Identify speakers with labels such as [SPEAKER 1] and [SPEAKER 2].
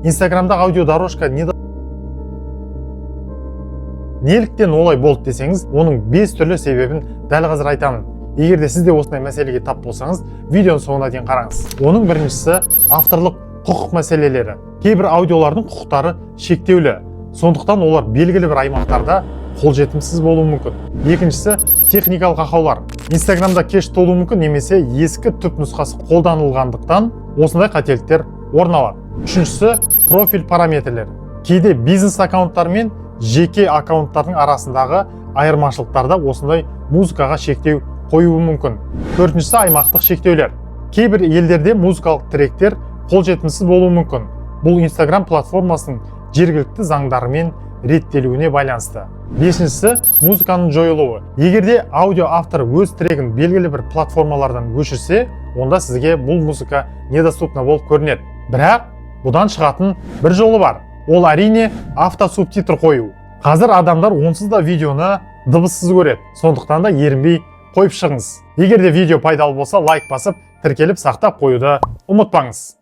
[SPEAKER 1] Инстаграмда аудиодорожка неліктен олай болды десеңіз, оның 5 түрлі себебін дәл қазір айтамын. Егер де сіз де осындай мәселеге тап болсаңыз, видеоның соңына дейін қараңыз. Оның біріншісі авторлық құқық мәселелері. Кейбір аудиолардың құқықтары шектеулі, сондықтан олар белгілі бір аймақтарда қолжетімсіз болуы мүмкін. Екіншісі техникалық ақаулар. Инстаграмда кеш толуы мүмкін, немесе ескі түп нұсқасы қолданылғандықтан осындай қателіктер орын алады. Үшіншісі профиль параметрлері. Кейде бизнес аккаунттар мен жеке аккаунттардың арасындағы айырмашылықтарда осындай музыкаға шектеу қоюы мүмкін. Төртіншісі аймақтық шектеулер. Кейбір елдерде музыкалық тректер қолжетімсіз болуы мүмкін. Бұл Instagram платформасының жергілікті заңдарымен реттелуіне байланысты. Бесіншісі музыканың жойылуы. Егерде аудио автор өз трегін белгілі бір платформалардан өшірсе, онда сізге бұл музыка недоступна болып көрінеді. Бірақ бұдан шығатын бір жолы бар. Ол әрине автосубтитр қою. Қазір адамдар онсыз да видеоны дыбыссыз көреді. Сондықтан да ерінбей қойып шығыңыз. Егер де видео пайдалы болса, лайк басып, тіркеліп сақтап қоюды ұмытпаңыз.